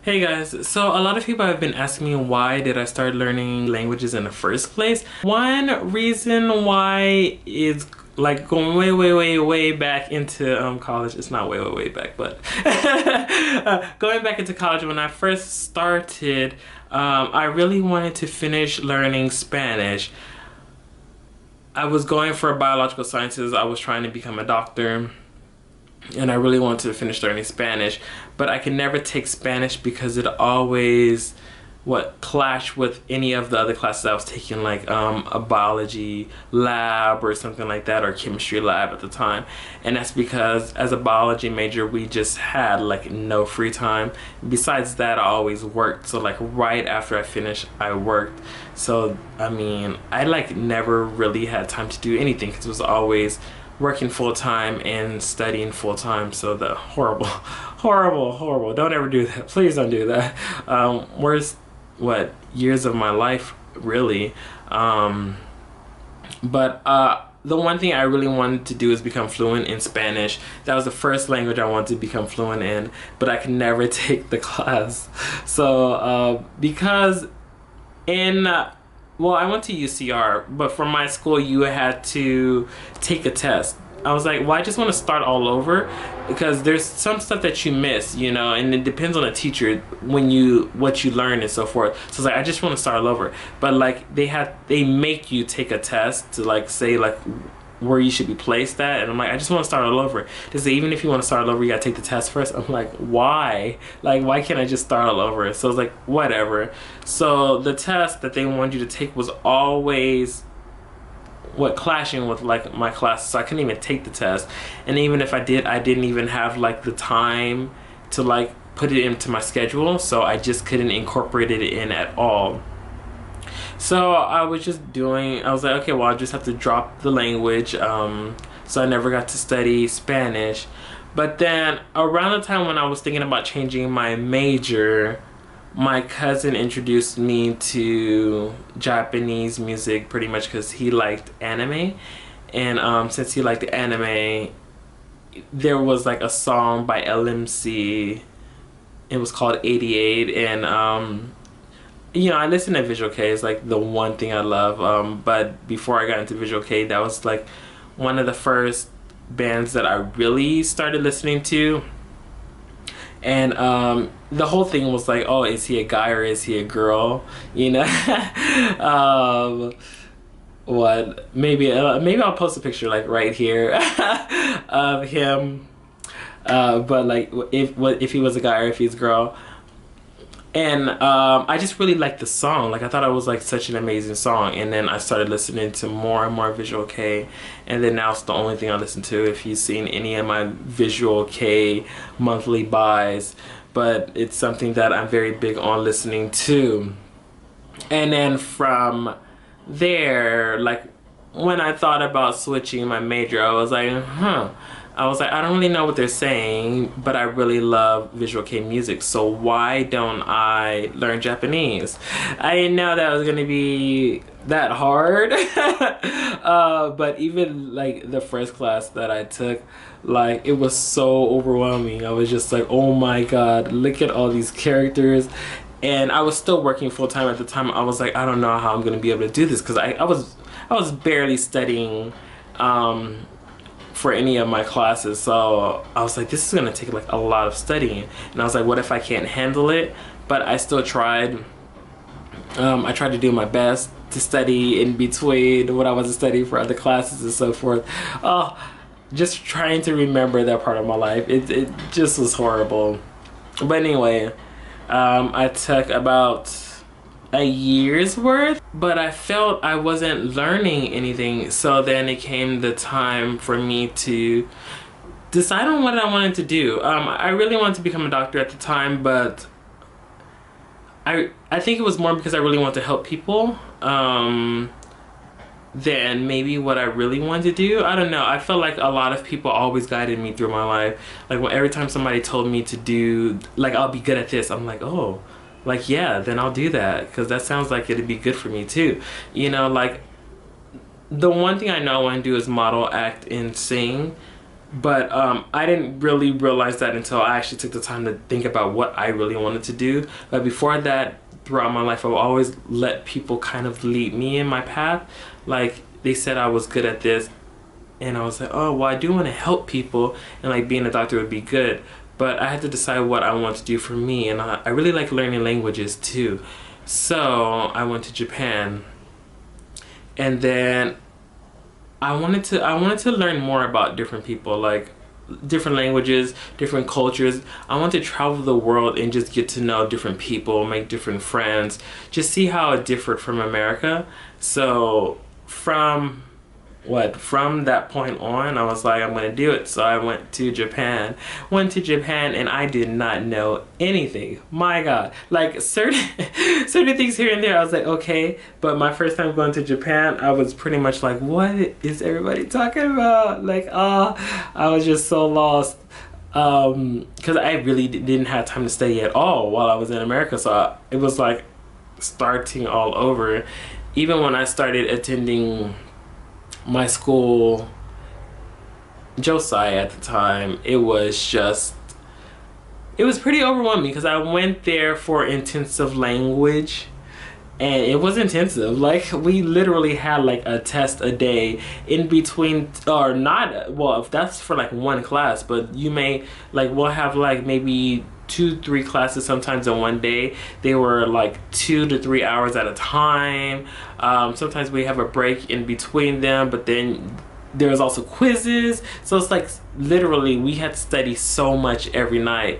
Hey guys, so a lot of people have been asking me why did I start learning languages in the first place. One reason why is like going way back into college. It's not way back, but going back into college when I first started, I really wanted to finish learning Spanish. I was going for biological sciences. I was trying to become a doctor. And I really wanted to finish learning Spanish, but I could never take Spanish because it always clashed with any of the other classes I was taking, like a biology lab or something like that, or chemistry lab at the time. And that's because as a biology major we just had like no free time. Besides that, I always worked, so like right after I finished I worked. So I mean, I like never really had time to do anything because it was always working full-time and studying full-time. So the horrible, don't ever do that. Please don't do that. Worst years of my life, really. But the one thing I really wanted to do is become fluent in Spanish. That was the first language I wanted to become fluent in, but I could never take the class. So because well, I went to UCR, but for my school you had to take a test. I was like, well, I just want to start all over because there's some stuff that you miss, you know, and it depends on the teacher what you learn and so forth. So it's like, I just want to start all over. But like they make you take a test to like say like where you should be placed at, and I'm like, I just want to start all over. They say even if you want to start all over you gotta take the test first. I'm like, why? Like, why can't I just start all over? So it's like, whatever. So the test that they wanted you to take was always clashing with like my class, so I couldn't even take the test. And even if I did, I didn't even have like the time to like put it into my schedule, so I just couldn't incorporate it in at all. So I was like, okay, well, I'll just have to drop the language. So I never got to study Spanish. But then around the time when I was thinking about changing my major, my cousin introduced me to Japanese music pretty much because he liked anime. And since he liked anime, there was like a song by LMC. It was called 88, and you know, I listen to Visual K. It's like the one thing I love. But before I got into Visual K, that was like one of the first bands that I really started listening to. And the whole thing was like, oh, is he a guy or is he a girl? You know. Maybe I'll post a picture like right here of him. But like if he was a guy or if he's a girl. And I just really liked the song. Like, I thought it was like such an amazing song. And then I started listening to more and more Visual K. And then now it's the only thing I listen to, if you've seen any of my Visual K monthly buys. But it's something that I'm very big on listening to. And then from there, like when I thought about switching my major, I was like, I don't really know what they're saying, but I really love Visual K music, so why don't I learn Japanese? I didn't know that was gonna be that hard. But even like the first class that I took, like, it was so overwhelming. I was just like, oh my god, look at all these characters. And I was still working full-time at the time. I was like, I don't know how I'm gonna be able to do this, because I was barely studying for any of my classes. So I was like, this is gonna take like a lot of studying. And I was like, what if I can't handle it? But I still tried. I tried to do my best to study in between what I was studying for other classes and so forth. Just trying to remember that part of my life. It just was horrible. But anyway, I took about a year's worth, but I felt I wasn't learning anything. So then it came the time for me to decide on what I wanted to do. I really wanted to become a doctor at the time, but I think it was more because I really wanted to help people than maybe what I really wanted to do. I don't know. I felt like a lot of people always guided me through my life. Like, every time somebody told me to do, like, I'll be good at this, I'm like, oh, like, yeah, then I'll do that, because that sounds like it'd be good for me too. You know, like, the one thing I know I want to do is model, act, and sing, But I didn't really realize that until I actually took the time to think about what I really wanted to do. But before that, throughout my life, I've always let people kind of lead me in my path. Like, they said I was good at this, and I was like, oh, well, I do want to help people, and like being a doctor would be good. But I had to decide what I want to do for me, and I really like learning languages too. So I went to Japan, and then I wanted to learn more about different people, like different languages, different cultures. I want to travel the world and just get to know different people, make different friends, just see how it differed from America. So from that point on, I was like, I'm gonna do it. So I went to Japan, and I did not know anything. My God, like certain things here and there, I was like, okay. But my first time going to Japan, I was pretty much like, what is everybody talking about? Like, I was just so lost. Because I really didn't have time to study at all while I was in America. So it was like starting all over. Even when I started attending my school, Josai at the time, it was pretty overwhelming because I went there for intensive language, and it was intensive. Like, we literally had like a test a day in between, or not, well, if that's for like one class, but you may, like, we'll have like maybe 2-3 classes sometimes in one day. They were like 2 to 3 hours at a time. Sometimes we have a break in between them, but then there's also quizzes. So it's like literally we had to study so much every night.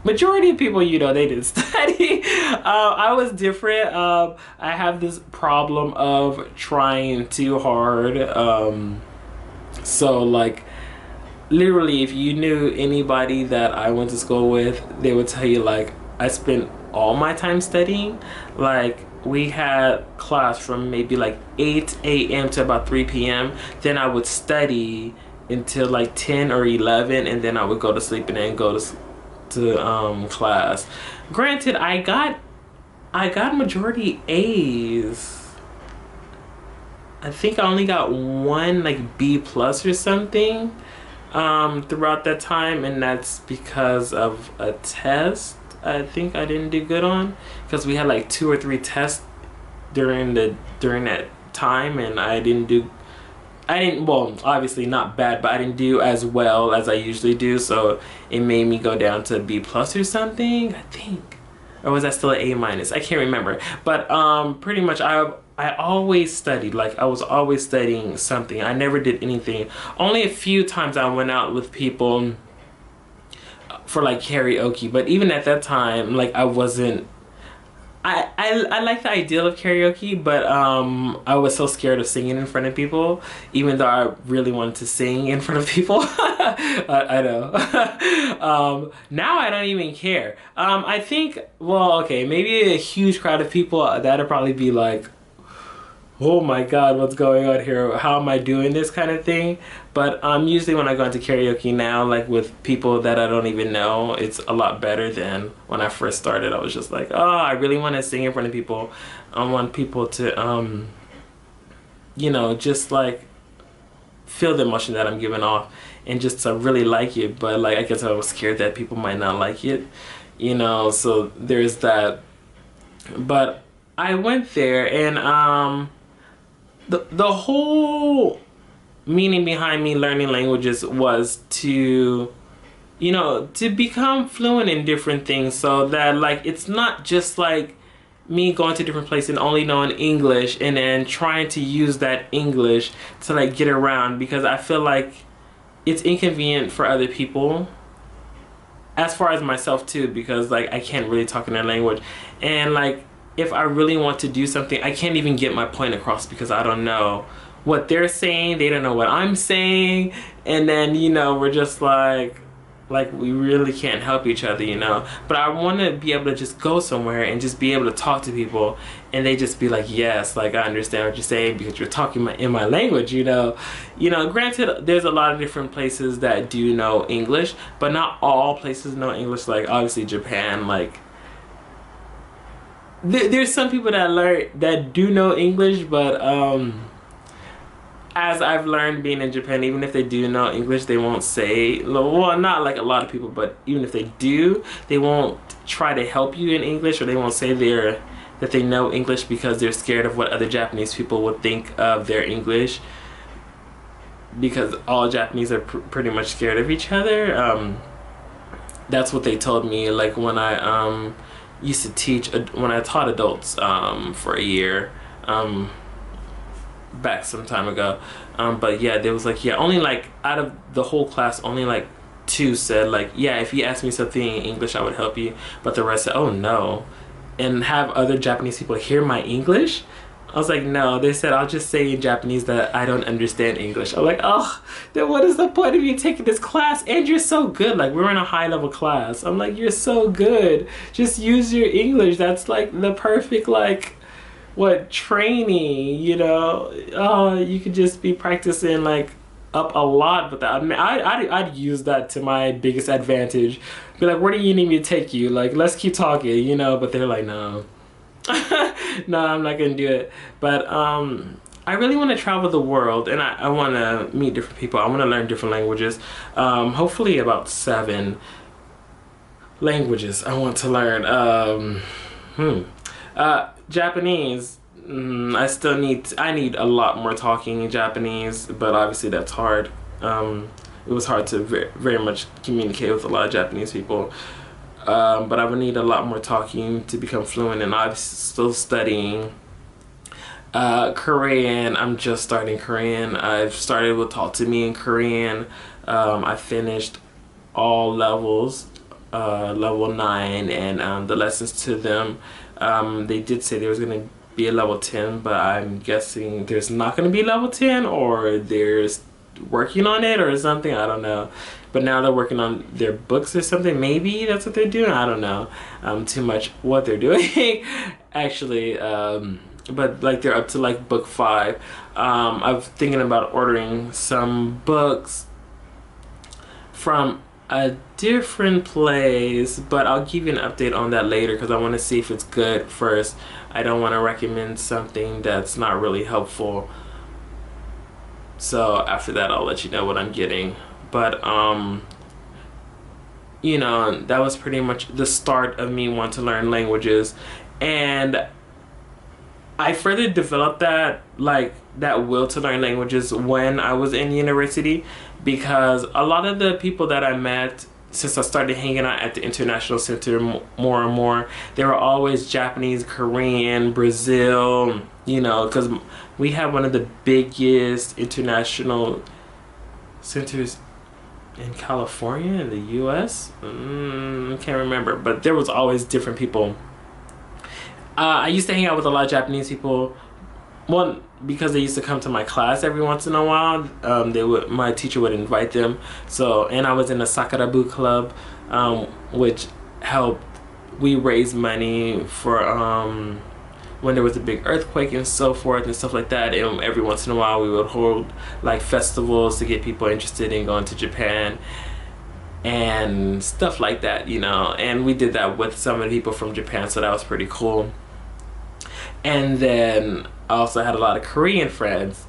Majority of people, you know, they didn't study. I was different. I have this problem of trying too hard. So like, literally, if you knew anybody that I went to school with, they would tell you like I spent all my time studying. Like, we had class from maybe like 8 a.m. to about 3 p.m. Then I would study until like 10 or 11, and then I would go to sleep and then go to class. Granted, I got majority A's. I think I only got one like B plus or something throughout that time, and that's because of a test I think I didn't do good on, because we had like 2 or 3 tests during that time, and I didn't, well, obviously not bad, but I didn't do as well as I usually do, so it made me go down to B plus or something, I think. Or was that still an A minus? I can't remember. But pretty much I always studied. Like, I was always studying something. I never did anything. Only a few times I went out with people for like karaoke, but even at that time, like, I wasn't, I like the idea of karaoke, but I was so scared of singing in front of people, even though I really wanted to sing in front of people. I know. Now I don't even care. I think, well, okay, maybe a huge crowd of people, that'd probably be like, oh my God, what's going on here? How am I doing this kind of thing? But usually when I go into karaoke now, like with people that I don't even know, it's a lot better than when I first started. I was just like, oh, I really want to sing in front of people. I want people to, you know, just like feel the emotion that I'm giving off and just to really like it. But like, I guess I was scared that people might not like it, you know, so there's that. But I went there, and the whole meaning behind me learning languages was to, you know, to become fluent in different things, so that like it's not just like me going to different places and only knowing English and then trying to use that English to like get around, because I feel like it's inconvenient for other people, as far as myself too, because like I can't really talk in their language, and like if I really want to do something, I can't even get my point across because I don't know what they're saying, they don't know what I'm saying, and then, you know, we're just like we really can't help each other, you know. But I want to be able to just go somewhere and just be able to talk to people, and they just be like, yes, like I understand what you're saying because you're talking in my language, you know. You know, granted, there's a lot of different places that do know English, but not all places know English. Like obviously Japan, like there's some people that do know English, but as I've learned being in Japan, even if they do know English, they won't say, well, not like a lot of people, but even if they do, they won't try to help you in English, or they won't say that they know English because they're scared of what other Japanese people would think of their English, because all Japanese are pretty much scared of each other. That's what they told me, like when I used to teach, when I taught adults for a year back some time ago. But yeah, there was like, yeah, only like out of the whole class, only like 2 said like, yeah, if you asked me something in English, I would help you. But the rest said, oh no. And have other Japanese people hear my English? I was like, no. They said, I'll just say in Japanese that I don't understand English. I'm like, oh, then what is the point of you taking this class? And you're so good. Like, we're in a high level class. I'm like, you're so good. Just use your English. That's like the perfect, like, what, training, you know? Oh, you could just be practicing like up a lot with that. I mean, I'd use that to my biggest advantage. Be like, where do you need me to take you? Like, let's keep talking, you know? But they're like, no. No, I'm not gonna do it. But I really want to travel the world, and I want to meet different people. I want to learn different languages. Hopefully about 7 languages I want to learn. Japanese. I need a lot more talking in Japanese, but obviously that's hard. It was hard to very much communicate with a lot of Japanese people. But I would need a lot more talking to become fluent, and I'm still studying Korean. I'm just starting Korean. I've started with Talk to Me in Korean. I finished all levels, level 9, and the lessons to them. They did say there was going to be a level 10, but I'm guessing there's not going to be level 10, or there's working on it or something. I don't know. But now they're working on their books or something. Maybe that's what they're doing. I don't know too much what they're doing actually. But like they're up to like book 5. I'm thinking about ordering some books from a different place, but I'll give you an update on that later because I want to see if it's good first. I don't want to recommend something that's not really helpful. So after that, I'll let you know what I'm getting. But you know, that was pretty much the start of me wanting to learn languages, and I further developed that will to learn languages when I was in university, because a lot of the people that I met since I started hanging out at the International Center more and more, they were always Japanese, Korean, Brazil, you know, because we have one of the biggest international centers in California, in the US. I can't remember, but there was always different people. I used to hang out with a lot of Japanese people. One, because they used to come to my class every once in a while. My teacher would invite them. So, and I was in a Sakurabu club, which helped. We raised money for when there was a big earthquake and so forth and stuff like that. And every once in a while we would hold like festivals to get people interested in going to Japan and stuff like that, you know. And we did that with some of the people from Japan, so that was pretty cool. And then I also had a lot of Korean friends.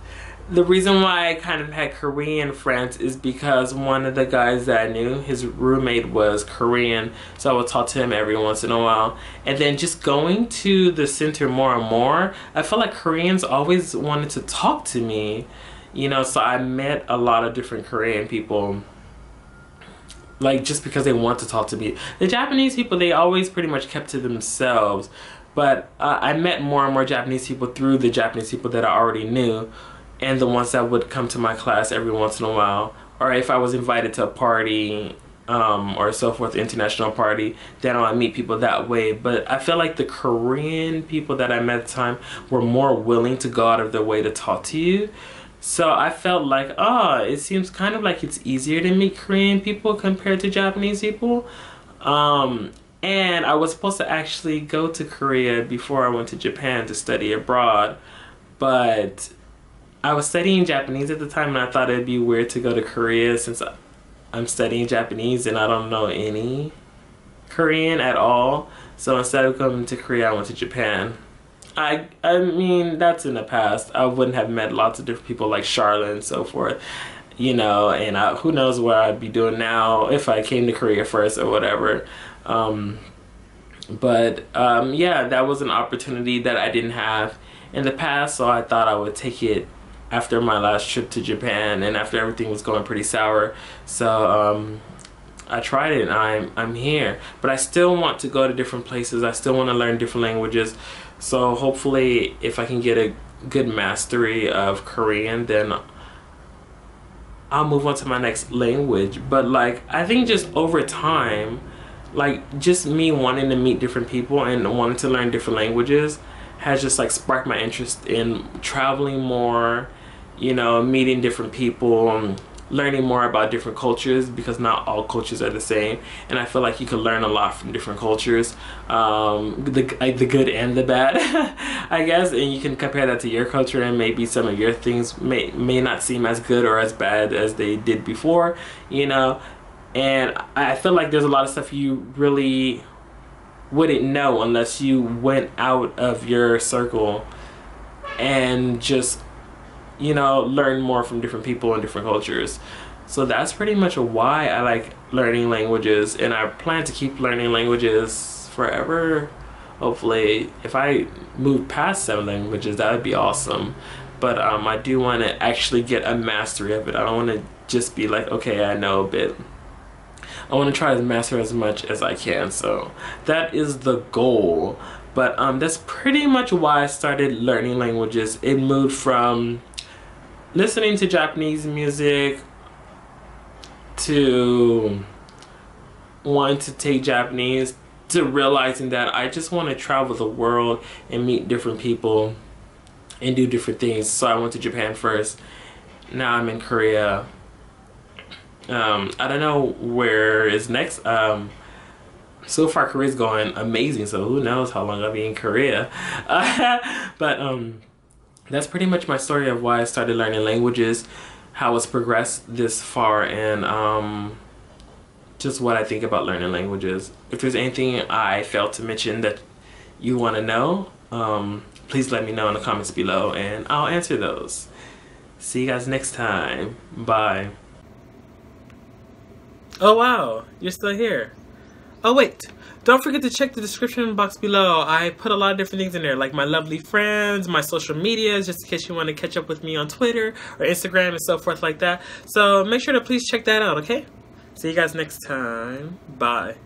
The reason why I kind of had Korean friends is because one of the guys that I knew, his roommate was Korean, so I would talk to him every once in a while. And then just going to the center more and more, I felt like Koreans always wanted to talk to me, you know, so I met a lot of different Korean people, like just because they want to talk to me. The Japanese people, they always pretty much kept to themselves, but I met more and more Japanese people through the Japanese people that I already knew, and the ones that would come to my class every once in a while, or if I was invited to a party or so forth, international party, then I would meet people that way. But I feel like the Korean people that I met at the time were more willing to go out of their way to talk to you. So I felt like, it seems kind of like it's easier to meet Korean people compared to Japanese people. And I was supposed to actually go to Korea before I went to Japan to study abroad, but I was studying Japanese at the time, and I thought it'd be weird to go to Korea since I'm studying Japanese and I don't know any Korean at all. So instead of coming to Korea, I went to Japan. I mean, that's in the past. I wouldn't have met lots of different people like Charlotte and so forth, you know, and who knows what I'd be doing now if I came to Korea first or whatever. Yeah, that was an opportunity that I didn't have in the past, so I thought I would take it after my last trip to Japan and after everything was going pretty sour. So I tried it and I'm here. But I still want to go to different places. I still want to learn different languages. So hopefully if I can get a good mastery of Korean, then I'll move on to my next language. But like, I think just over time, like just me wanting to meet different people and wanting to learn different languages has just like sparked my interest in traveling more, you know, meeting different people, learning more about different cultures, because not all cultures are the same, and I feel like you can learn a lot from different cultures, the good and the bad, I guess, and you can compare that to your culture, and maybe some of your things may not seem as good or as bad as they did before, you know. And I feel like there's a lot of stuff you really wouldn't know unless you went out of your circle and just, you know, learn more from different people and different cultures. So that's pretty much why I like learning languages, and I plan to keep learning languages forever. Hopefully, if I move past 7 languages, that would be awesome. But I do want to actually get a mastery of it. I don't want to just be like, okay, I know a bit. I want to try to master as much as I can. So that is the goal. But that's pretty much why I started learning languages. It moved from listening to Japanese music to wanting to take Japanese to realizing that I just want to travel the world and meet different people and do different things. So I went to Japan first. Now I'm in Korea. I don't know where is next. So far Korea's going amazing, so who knows how long I'll be in Korea. But that's pretty much my story of why I started learning languages, how it's progressed this far, and just what I think about learning languages. If there's anything I failed to mention that you want to know, please let me know in the comments below and I'll answer those. See you guys next time. Bye. Oh wow, you're still here. Oh wait, don't forget to check the description box below. I put a lot of different things in there, like my lovely friends, my social medias, just in case you want to catch up with me on Twitter or Instagram and so forth like that. So make sure to please check that out, okay? See you guys next time. Bye.